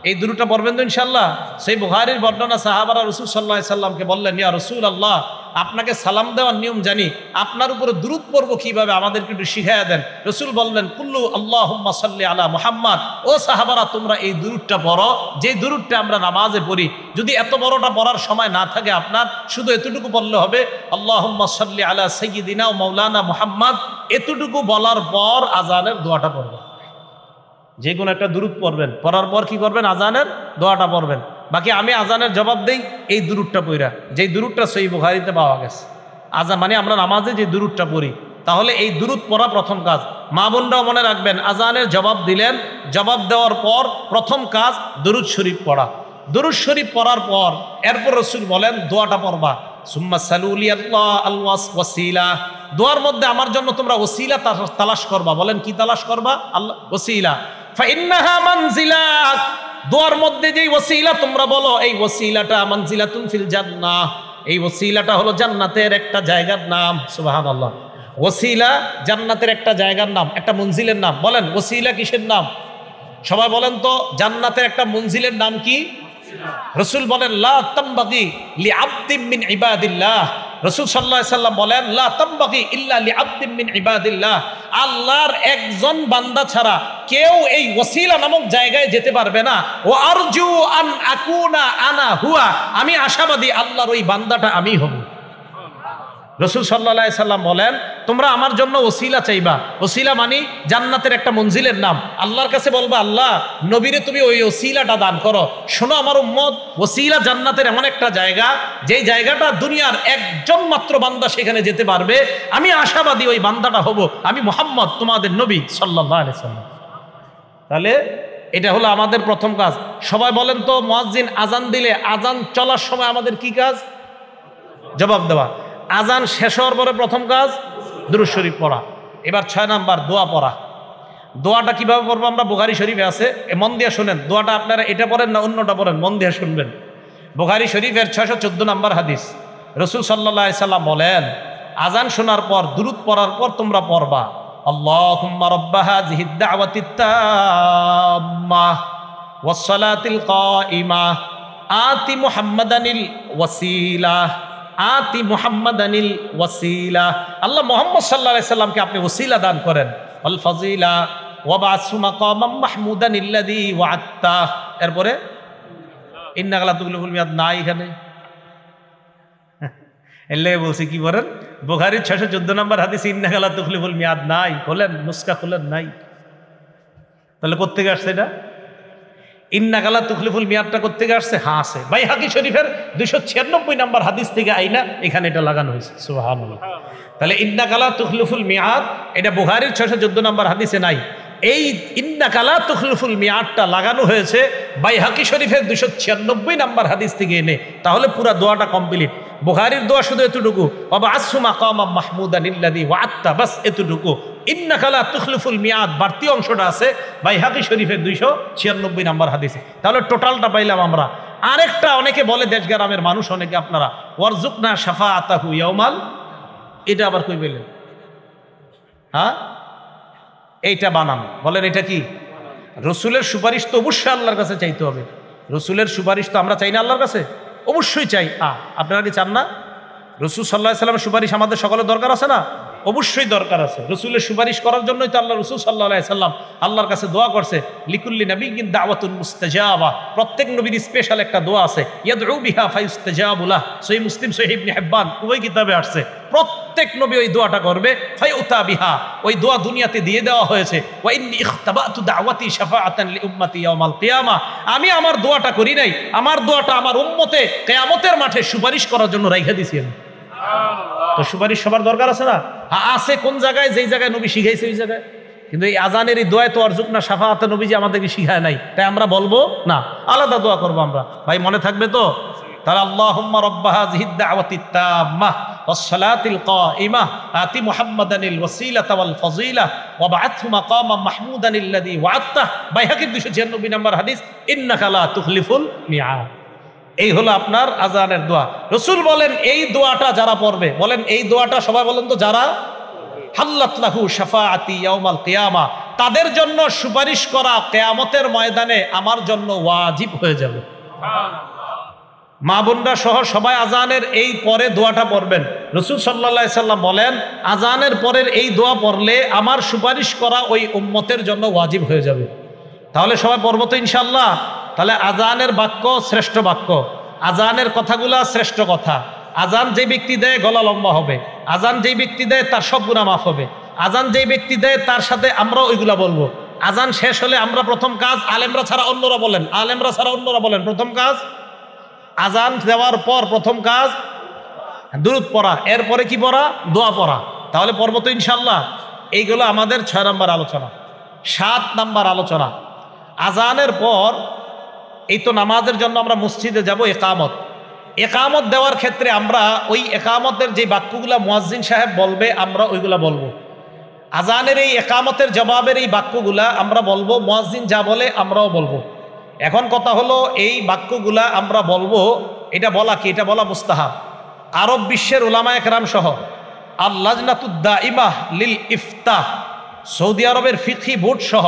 এই দুরূদটা পড়বেন তো ইনশাআল্লাহ? সেই বুখারীর বর্ণনা, সাহাবারা রাসূল সাল্লাল্লাহু আলাইহি সাল্লামকে বললেন, ইয়া রাসূলুল্লাহ, আপনাকে সালাম দেওয়ার নিয়ম জানি, আপনার উপরে দুরূদ পড়ব কিভাবে, আমাদেরকে একটু শিখাইয়া দেন। রাসূল বললেন, কুল্লু আল্লাহুম্মা সাল্লি আলা মুহাম্মাদ। ও সাহাবারা, তোমরা এই দুরূদটা পড়ো, যে দুরূদটা আমরা নামাজে পড়ি। যদি এত বড়টা পড়ার সময় না থাকে আপনার, শুধু এতটুকু বললে হবে, আল্লাহুম্মা সাল্লি আলা সাইয়্যিদিনা ওয়া মাওলানা মুহাম্মাদ। এতটুকু বলার পর আজানের দোয়াটা পড়বেন, যে কোনো একটা দুরূদ পড়বেন, পড়ার পর কি করবেন? আজানের দোয়াটা পড়বেন। বাকি আমি আজানের জবাব দেই এই দুরূদটা পড়া, যেই দুরূদটা সহিহ বুখারীতে পাওয়া গেছে। আজান মানে আমরা নামাজে যে দুরূদটা পড়ি, তাহলে এই দুরূদ পড়া প্রথম কাজ। মা বোনরাও মনে রাখবেন, আজানের জবাব দিলেন, জবাব দেওয়ার পর প্রথম কাজ দুরূদ শরীফ পড়া। দুরূদ শরীফ পড়ার পর এরপর রাসূল বলেন দোয়াটা পড়বা, সুম্মা সালুলি আল্লাহ আল ওয়াসিলা। দোয়ার মধ্যে আমার জন্য তোমরা ওসিলা তালাশ করবা। বলেন কি তালাশ করবা? আল্লাহ ওসিলা। ফাইন্নাহা মানজিলাত, দোয়ার মধ্যে যেই ওসিলা তোমরা বলো, এই ওসিলাটা মানজিলাতুন ফিল জান্নাহ, এই ওসিলাটা হলো জান্নাতের একটা জায়গার নাম। সুবহানাল্লাহ, ওসিলা জান্নাতের একটা জায়গার নাম, একটা মঞ্জিলের নাম। বলেন ওসিলা কিসের নাম? সবাই বলেন তো, জান্নাতের একটা মঞ্জিলের নাম কি? রাসূল বলেন, লা তামবাগি লিআবদিন মিন ইবাদিল্লাহ। রাসূল সাল্লাল্লাহু আলাইহি সাল্লাম বলেন, লা তামবাগি ইল্লা লিআবদিন মিন ইবাদিল্লাহ। আল্লাহর একজন বান্দা ছাড়া কেউ এই ওসিলা নামক জায়গায় যেতে পারবে না। ও আরজু আন আকুনা আনা হুয়া, আমি আশাবাদী আল্লাহর ওই বান্দাটা আমি হব। রাসূল সাল্লাল্লাহু আলাইহি সাল্লাম বলেন, তোমরা আমার জন্য ওসিলা চাইবা। ওসিলা মানে জান্নাতের একটা মঞ্জিলের নাম। আল্লাহর কাছে বলবা, আল্লাহ নবীরে তুমি ওই ওসিলাটা দান করো। শোনো আমার উম্মত, ওসিলা জান্নাতের এমন একটা জায়গা, যেই জায়গাটা দুনিয়ার একজন মাত্র বান্দা সেখানে যেতে পারবে। আমি আশাবাদী ওই বান্দাটা হব আমি, মুহাম্মদ তোমাদের নবী সাল্লাল্লাহু আলাইহি সাল্লাম। তাহলে এটা হলো আমাদের প্রথম কাজ। সবাই বলেন তো, মুয়াজ্জিন আজান দিলে আজান চলার সময় আমাদের কি কাজ? জবাব দেওয়া। আজান শেষ হওয়ার পরে প্রথম কাজ দুরূদ শরীফ পড়া। এবার 6 নাম্বার, দোয়া পড়া। দোয়াটা কিভাবে পড়বো? আমরা বুখারী শরীফে আছে, মন দিয়ে শুনেন। দোয়াটা আপনারা এটা পড়েন না অন্যটা পড়েন, মন দিয়ে শুনবেন। বুখারী শরীফের 614 নাম্বার হাদিস, রাসূল সাল্লাল্লাহু আলাইহি সাল্লাম বলেন, আজান শোনার পর দুরূদ পড়ার পর তোমরা পড়বা, আল্লাহুম্মা রাব্বা হাযিহিদ দাওয়াতিত তাম্মাহ ওয়াস সালাতিল কাইমাহ আতি মুহাম্মাদানিল ওয়াসিলাহ আতি মুহাম্মাদানিল ওয়াসিলা। আল্লাহ মুহাম্মদ সাল্লাল্লাহু আলাইহি সাল্লামকে আপনি ওসিলা দান করেন। আল ফাজিলা ওয়া বাসু মাকামাম মাহমুদান আল্লাযী ওয়া'আদতা। এরপরে ইন্নাকা লা তুখলিফুল মিয়াদ নাই এখানে, এলে বলছি কি বলেন? বুখারীর 614 নম্বর হাদিস, ইন্নাকা লা তুখলিফুল মিয়াদ নাই। বলেন নুসকা খুলেন নাই, তাহলে কোত্থেকে আসছে এটা? ইন্নাকা লা তুখলিফুল মিয়াদটা কোত্থেকে আসছে? হ্যাঁ আছে, বাইহাকি শরীফের 296 নম্বর হাদিস থেকে আইনা এখানে এটা লাগানো হয়েছে। সুবহানাল্লাহ। তাহলে ইন্নাকা লা তুখলিফুল মিয়াদ এটা বুখারীর 614 নম্বর হাদিসে নাই। এই ইন্নাকা লা তুখলিফুল মিয়াদটা লাগানো হয়েছে বাইহাকি শরীফের 296 নম্বর হাদিস থেকে এনে। তাহলে পুরা দোয়াটা কমপ্লিট। বুখারীর দোয়া শুধু এতটুকু, ওয়া বাসু মাকামাম মাহমুদান আল্লাযী ওয়া'আদতা, বাস এতটুকু। ইন্নাকা লা তুখলিফুল মিয়াদ বাড়তি অংশটা আছে বাইহাকি শরীফের 296 নম্বর হাদিসে। তাহলে টোটালটা পাইলাম আমরা। আরেকটা অনেকে বলে, দেশগ্রামের মানুষ অনেকে, আপনারা ওয়ারজুকনা শাফাআতাহু ইয়াউমাল, এটা আবার কই বললেন? হ্যাঁ, এইটা বানান। বলেন এটা কি? রাসূলের সুপারিশ তো অবশ্যই আল্লাহর কাছে চাইতে হবে। রাসূলের সুপারিশ তো আমরা চাই না আল্লাহর কাছে? অবশ্যই চাই। আপনারা কি চান না? রসুল সাল্লাল্লাহু আলাইহি সাল্লামের সুপারিশ আমাদের সকলের দরকার আছে না? অবশ্যই দরকার আছে। রসুলের সুপারিশ করার জন্যই তো আল্লাহ রসুল সাল্লাল্লাহু আলাইহি সাল্লাম আল্লাহর কাছে দোয়া করছে, লিকুল্লি নাবিয়্যিন দাওয়াতুন মুস্তাজাবা। প্রত্যেক নবীর স্পেশাল একটা দোয়া আছে, ইয়াদউ বিহা ফায়ুস্তাজাবু লাহ। সহিহ মুসলিম, সহিহ ইবনে হিব্বান উভয় কিতাবে আসছে। প্রত্যেক নবী ওই দোয়াটা করবে, ফায়ুতা বিহা, ওই দোয়া দুনিয়াতে দিয়ে দেওয়া হয়েছে। ওয়া ইন্নী ইখতাবাতু দাওয়াতি শাফাআতান লিউম্মতি ইয়াউমাল কিয়ামা। আমি আমার দোয়াটা করি নাই, আমার দোয়াটা আমার উম্মতে কিয়ামতের মাঠে সুপারিশ করার জন্য রাইখা দিছি আমি। তো সুপারিশ সবার দরকার আছে না? আছে। কোন জায়গায়? যেই জায়গায় নবী শিখাইছে ওই জায়গায়। কিন্তু এই আজানের এই দোয়ায় তো অর্জুক না, শাফাআতে নবীজি আমাদেরকে শিখায় নাই, তাই আমরা বলবো না, আলাদা দোয়া করবো আমরা। ভাই মনে থাকবে তো? তাহলে আল্লাহুম্মা রাব্বা হাযিহিদ দাওয়াতিত তাম্মাহ ওয়াস সালাতিল কাইমাহ আতি মুহাম্মাদানিল ওয়াসিলাতা ওয়াল ফাযিলা ওয়া বা'আথহু মাকামান মাহমুদানিল্লাযী ওয়া'আদতাহ। বাইহাকীর 296 নম্বর হাদিস, ইন্নাকা লা তুখলিফুল মিআদ। এই হলো আপনার আজানের দোয়া। রসুল বলেন এই দোয়াটা যারা পড়বে, বলেন এই দোয়াটা সবাই বলেন তো, যারা হাল্লাত লাহু শাফাআতি ইয়াউমাল কিয়ামা, তাদের জন্য সুপারিশ করা কিয়ামতের ময়দানে আমার জন্য ওয়াজিব হয়ে যাবে। মা বোনরা সহ সবাই আজানের এই পরে দোয়াটা পড়বেন। রসুল সাল্লাল্লাহু আলাইহি সাল্লাম বলেন আজানের পরের এই দোয়া পড়লে আমার সুপারিশ করা ওই উম্মতের জন্য ওয়াজিব হয়ে যাবে। তাহলে সবাই পড়বো তো ইনশাআল্লাহ? তাহলে আজানের বাক্য শ্রেষ্ঠ বাক্য, আজানের কথাগুলা শ্রেষ্ঠ কথা। আজান যে ব্যক্তি দেয় গলা লম্বা হবে, আজান যেই ব্যক্তি দেয় তার সব গুনাহ মাফ হবে, আজান যেই ব্যক্তি দেয় তার সাথে আমরা ওইগুলা বলবো। আজান শেষ হলে আমরা প্রথম কাজ, আলেমরা ছাড়া অন্যরা বলেন, আলেমরা ছাড়া অন্যরা বলেন, প্রথম কাজ আজান দেওয়ার পর প্রথম কাজ দুরূদ পড়া, এরপরে কি পড়া? দোয়া পড়া। তাহলে পড়ব তো ইনশাআল্লাহ? এইগুলো আমাদের 6 নম্বর আলোচনা। 7 নম্বর আলোচনা, আজানের পর এই তো নামাজের জন্য আমরা মসজিদে যাব, একামত। একামত দেওয়ার ক্ষেত্রে আমরা ওই একামতের যে বাক্যগুলা মুয়াজ্জিন সাহেব বলবে আমরা ওইগুলা বলবো। আজানের এই একামতের জবাবের এই বাক্যগুলা আমরা বলবো, মুয়াজ্জিন যা বলে আমরাও বলবো। এখন কথা হলো এই বাক্যগুলা আমরা বলবো, এটা বলা কি? এটা বলা মুস্তাহাব। আরব বিশ্বের উলামায়ে কেরাম সহ আল লাজনাতুদ দাইমাহ লিল ইফতাহ, সৌদি আরবের ফিকহি বোর্ড সহ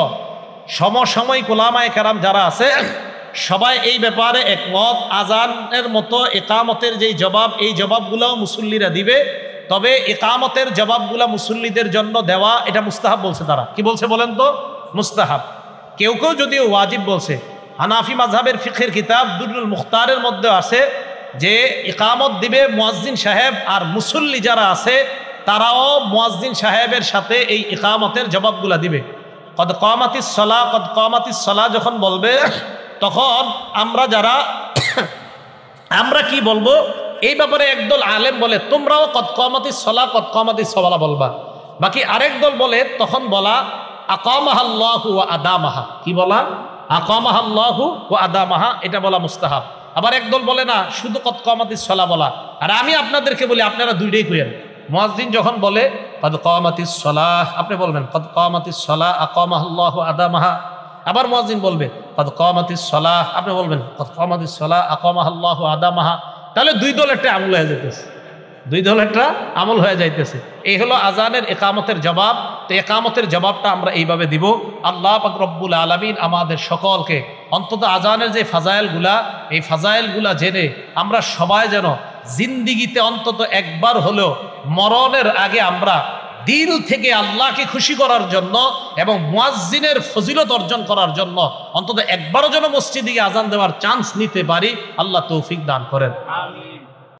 সমসাময়িক উলামায়ে কেরাম যারা আছে সবাই এই ব্যাপারে একমত। আজানের মতো ইকামতের যেই জবাব, এই জবাবগুলোও মুসল্লিরা দিবে, তবে ইকামতের জবাবগুলা মুসল্লিদের জন্য দেওয়া এটা মুস্তাহাব বলছে তারা। কি বলছে বলেন তো? মুস্তাহাব। কেউ কেউ যদিও ওয়াজিব বলছে। হানাফি মাযহাবের ফিকহের কিতাব দুরুল মুখতারের মধ্যে আছে যে ইকামত দিবে মুয়াজ্জিন সাহেব, আর মুসল্লি যারা আছে তারাও মুয়াজ্জিন সাহেবের সাথে এই ইকামতের জবাবগুলা দিবে। কদ কামাতিস সালাহ, কদ কামাতিস সালাহ যখন বলবে তখন আমরা যারা আমরা কি বলবো এই ব্যাপারে একদল আলেম বলে তোমরাও কদ কামাতিস সালাহ কদ কামাতিস সালাহ বলবা। বাকি আরেক দল বলে তখন বলা আকামাহাল্লাহু ওয়া আদামাহা। কি বলা? আকামাহাল্লাহু ওয়া আদামাহা, এটা বলা মুস্তাহাব। আবার একদল বলে না, শুধু কদ কামাতিস সালাহ বলা। আর আমি আপনাদেরকে বলি আপনারা দুইটাই কইেন। মুয়াজ্জিন যখন বলে কদ কামাতিস সালাহ, আপনি বলবেন কদ কামাতিস সালাহ আকামাহাল্লাহু ওয়া আদামাহা। আবার মুয়াজ্জিন বলবে কদ কামাতিস সালাহ, আপনি বলবেন কদ কামাতিস সালাহ আকামাহাল্লাহু ওয়া আদামাহা। তাহলে দুই দল একটা আমল হয়ে যেতেছে, দুই দল একটা আমল হয়ে যাইতেছে। এই হলো আজানের একামতের জবাব। তো একামতের জবাবটা আমরা এইভাবে দিব। আল্লাহ পাক রব্বুল আলামিন আমাদের সকলকে অন্তত আজানের যে ফাজাইলগুলা, এই ফাজাইলগুলা জেনে আমরা সবাই যেন জিন্দিগিতে অন্তত একবার হলেও মরণের আগে আমরা দিল থেকে আল্লাহকে খুশি করার জন্য এবং মুয়াজ্জিনের ফজিলত অর্জন করার জন্য অন্তত একবারও যেন মসজিদে আজান দেওয়ার চান্স নিতে পারি। আল্লাহ তৌফিক দান করেন। আমিন।